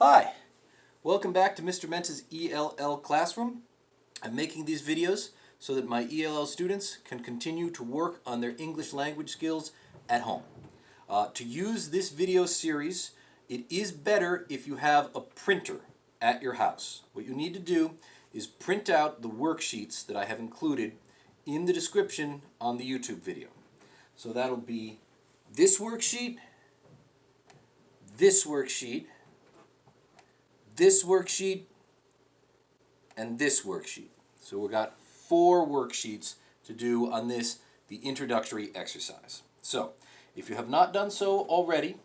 Hi, welcome back to Mr. Mentz's ELL classroom. I'm making these videos so that my ELL students can continue to work on their English language skills at home. To use this video series, it is better if you have a printer at your house. What you need to do is print out the worksheets that I have included in the description on the YouTube video. So that'll be this worksheet, this worksheet, this worksheet, and this worksheet. So we've got 4 worksheets to do on this, the introductory exercise. So if you have not done so already,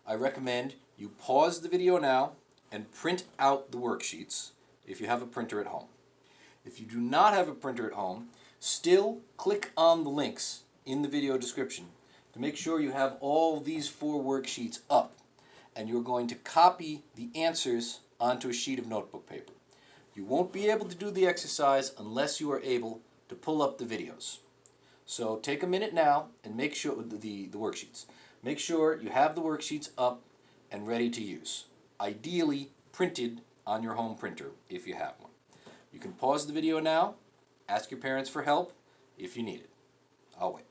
I recommend you pause the video now and print out the worksheets if you have a printer at home. If you do not have a printer at home, still click on the links in the video description to make sure you have all these 4 worksheets up, and you're going to copy the answers onto a sheet of notebook paper. You won't be able to do the exercise unless you are able to pull up the videos. So take a minute now and make sure the worksheets. Make sure you have the worksheets up and ready to use. Ideally printed on your home printer if you have one. You can pause the video now, ask your parents for help if you need it. I'll wait.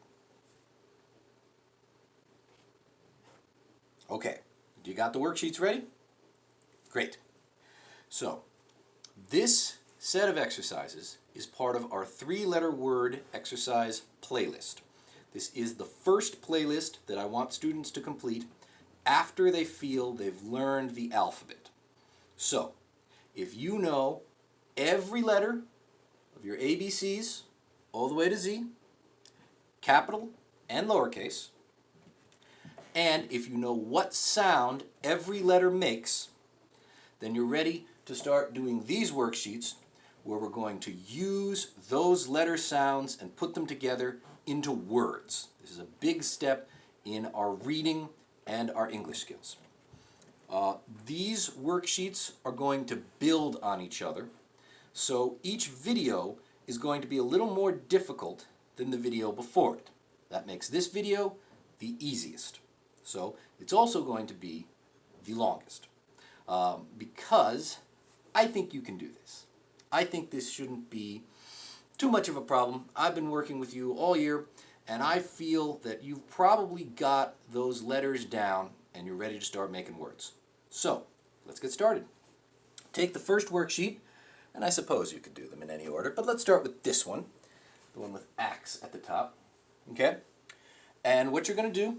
Okay, you got the worksheets ready? Great. So, this set of exercises is part of our 3-letter word exercise playlist. This is the first playlist that I want students to complete after they feel they've learned the alphabet. So, if you know every letter of your ABCs all the way to Z, capital and lowercase, and if you know what sound every letter makes, then you're ready to start doing these worksheets where we're going to use those letter sounds and put them together into words. This is a big step in our reading and our English skills. These worksheets are going to build on each other, so each video is going to be a little more difficult than the video before it. That makes this video the easiest. So it's also going to be the longest. Because I think you can do this. I think this shouldn't be too much of a problem. I've been working with you all year, and I feel that you've probably got those letters down and you're ready to start making words. So, let's get started. Take the first worksheet, and I suppose you could do them in any order, but let's start with this one, the one with axe at the top. Okay? And what you're going to do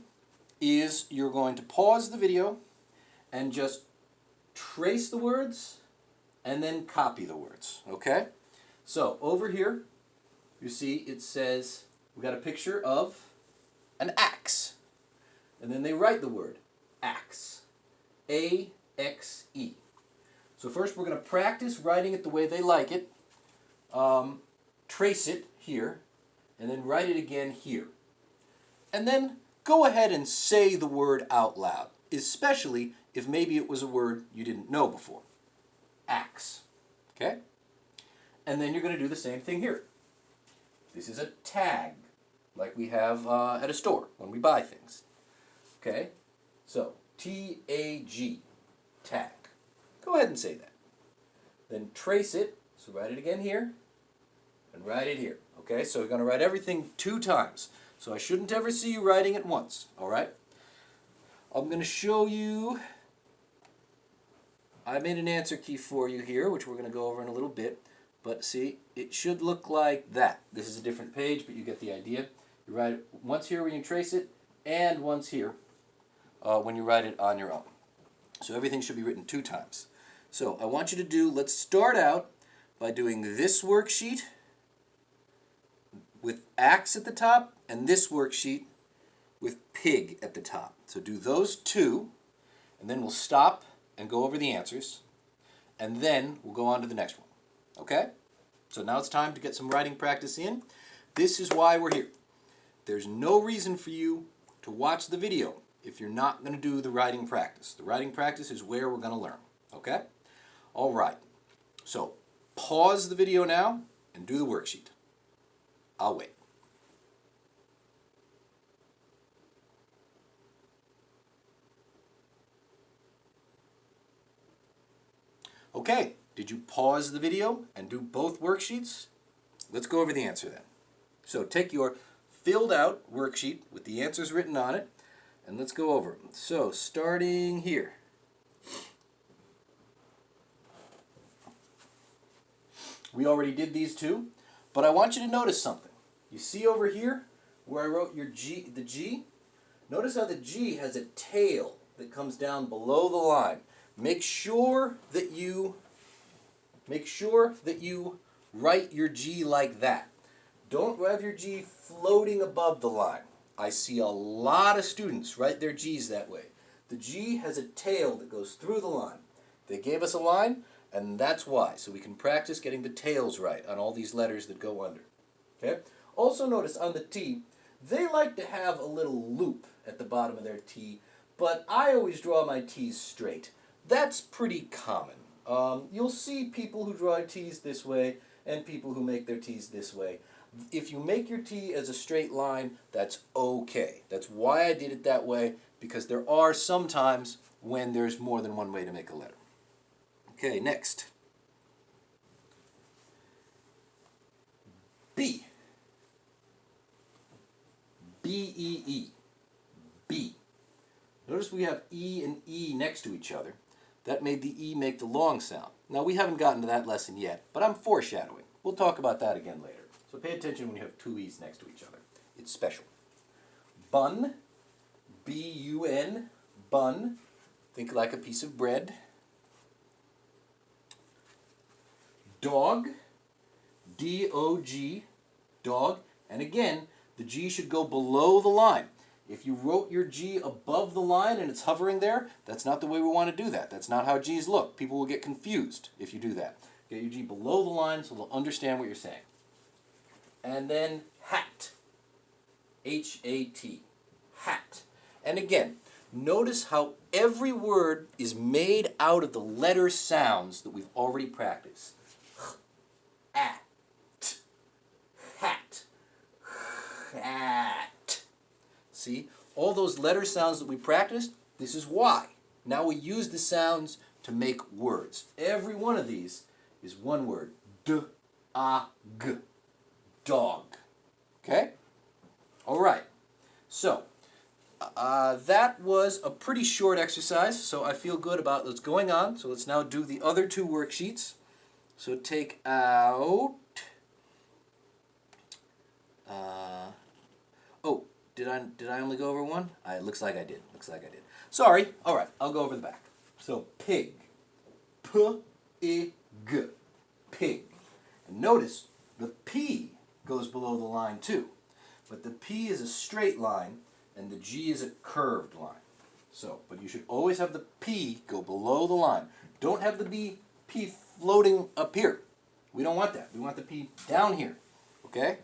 is you're going to pause the video and just trace the words and then copy the words, okay? So over here, you see it says, we got a picture of an axe. And then they write the word axe, A-X-E. So first we're going to practice writing it the way they like it. Trace it here, and then write it again here. And then go ahead and say the word out loud, especially if maybe it was a word you didn't know before. Axe. Okay? And then you're going to do the same thing here. This is a tag, like we have at a store when we buy things. Okay? So, T-A-G, tag. Go ahead and say that. Then trace it, so write it again here, and write it here. Okay? So you're going to write everything 2 times. So I shouldn't ever see you writing it once. Alright? I'm going to show you, I made an answer key for you here, which we're going to go over in a little bit. But see, it should look like that. This is a different page, but you get the idea. You write it once here when you trace it, and once here when you write it on your own. So everything should be written 2 times. So I want you to do, let's start out by doing this worksheet with axe at the top, and this worksheet with pig at the top. So do those 2, and then we'll stop and go over the answers, and then we'll go on to the next one. Okay? So now it's time to get some writing practice in. This is why we're here. There's no reason for you to watch the video if you're not going to do the writing practice. The writing practice is where we're going to learn. Okay? All right. So pause the video now and do the worksheet. I'll wait. Okay, did you pause the video and do both worksheets? Let's go over the answer then. So take your filled out worksheet with the answers written on it, and let's go over them. So starting here. We already did these two, but I want you to notice something. You see over here where I wrote your G, the G? Notice how the G has a tail that comes down below the line. Make sure that you write your G like that. Don't have your G floating above the line. I see a lot of students write their G's that way. The G has a tail that goes through the line. They gave us a line, and that's why. So we can practice getting the tails right on all these letters that go under. Okay? Also notice on the T, they like to have a little loop at the bottom of their T, but I always draw my T's straight. That's pretty common. You'll see people who draw T's this way and people who make their T's this way. If you make your T as a straight line, that's okay. That's why I did it that way, because there are some times when there's more than one way to make a letter. Okay, next. B. B-E-E. B. Notice we have E and E next to each other. That made the E make the long sound. Now, we haven't gotten to that lesson yet, but I'm foreshadowing. We'll talk about that again later. So pay attention when you have two E's next to each other. It's special. Bun. B-U-N. Bun. Think like a piece of bread. Dog. D-O-G. Dog. And again, the G should go below the line. If you wrote your G above the line and it's hovering there, that's not the way we want to do that. That's not how G's look. People will get confused if you do that. Get your G below the line so they'll understand what you're saying. And then hat. H-A-T. Hat. And again, notice how every word is made out of the letter sounds that we've already practiced. At. Hat. Hat. See? All those letter sounds that we practiced, this is why. Now we use the sounds to make words. Every one of these is one word. D-A-G. Dog. Okay? All right. So, that was a pretty short exercise, so I feel good about what's going on. So let's now do the other two worksheets. So take out... oh, did I only go over one? It looks like I did. Sorry. All right, I'll go over the back. So pig. P-I-G. Pig. And notice the P goes below the line too. But the P is a straight line and the G is a curved line. So, but you should always have the P go below the line. Don't have the P floating up here. We don't want that. We want the P down here. Okay?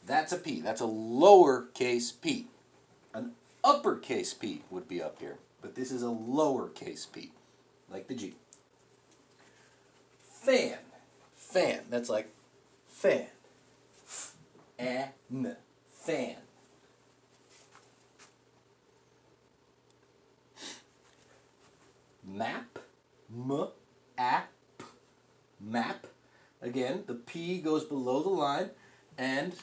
That's a P. That's a lowercase p. An uppercase P would be up here, but this is a lowercase p, like the G. Fan. Fan. That's like fan. F-A-N. Fan. Map. M-A-P. Map. Again, the P goes below the line, and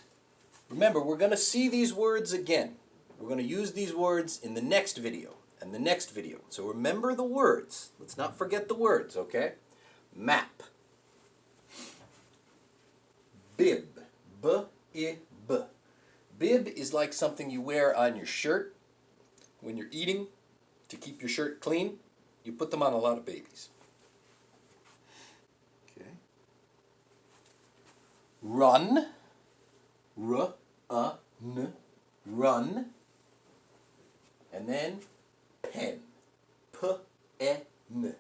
remember, we're going to see these words again. We're going to use these words in the next video and the next video. So remember the words. Let's not forget the words, okay? Map. Bib. B-I-B. Bib is like something you wear on your shirt when you're eating to keep your shirt clean. You put them on a lot of babies. Okay. Run. R-U-N. Run. And then pen. P-E-N.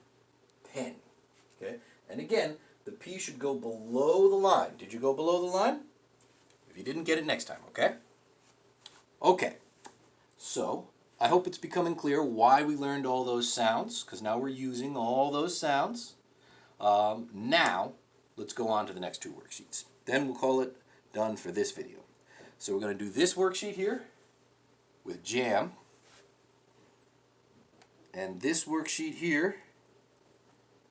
Pen. Okay? And again, the P should go below the line. Did you go below the line? If you didn't, get it next time, okay? Okay. So, I hope it's becoming clear why we learned all those sounds, because now we're using all those sounds. Now, let's go on to the next two worksheets. Then we'll call it done for this video. So we're going to do this worksheet here with jam, and this worksheet here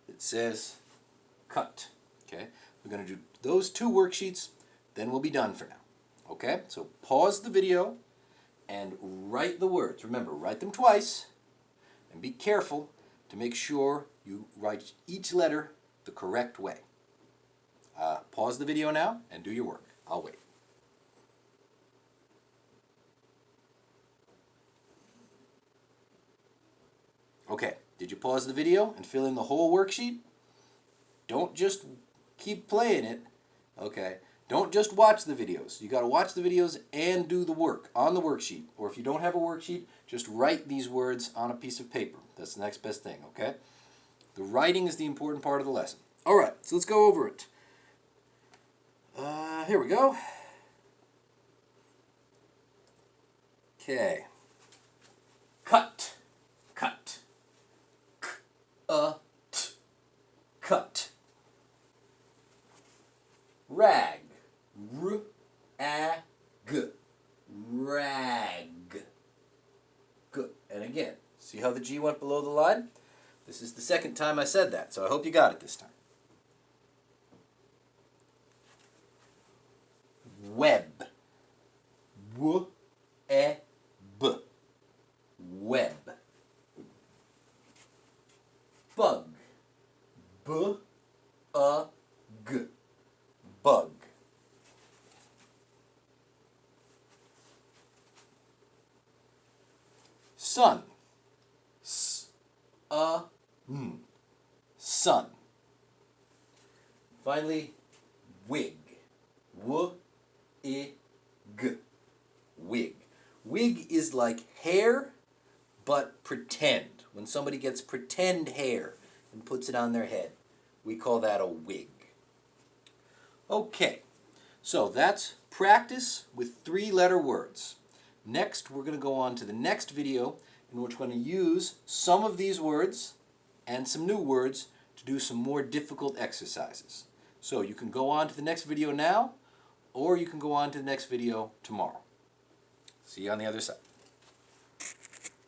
that that says cut. Okay, we're going to do those 2 worksheets, then we'll be done for now. Okay, so pause the video and write the words. Remember, write them twice, and be careful to make sure you write each letter the correct way. Pause the video now and do your work. I'll wait. Okay, did you pause the video and fill in the whole worksheet? Don't just keep playing it. Okay, don't just watch the videos. You got to watch the videos and do the work on the worksheet. Or if you don't have a worksheet, just write these words on a piece of paper. That's the next best thing, okay? The writing is the important part of the lesson. All right, so let's go over it. Here we go. Okay. Cut. Cut. Cut. Rag. R-A-G. Rag. Good. And again, see how the G went below the line? This is the second time I said that, so I hope you got it this time. Web. W-E-B. Web. Bug. B-U-G. Bug. Sun. S-U-N. Sun. Finally, wig. W-I-G. Wig. Wig is like hair, but pretend. When somebody gets pretend hair and puts it on their head, we call that a wig. Okay, so that's practice with 3-letter words. Next, we're going to go on to the next video in which we're going to use some of these words and some new words to do some more difficult exercises. So you can go on to the next video now, or you can go on to the next video tomorrow. See you on the other side.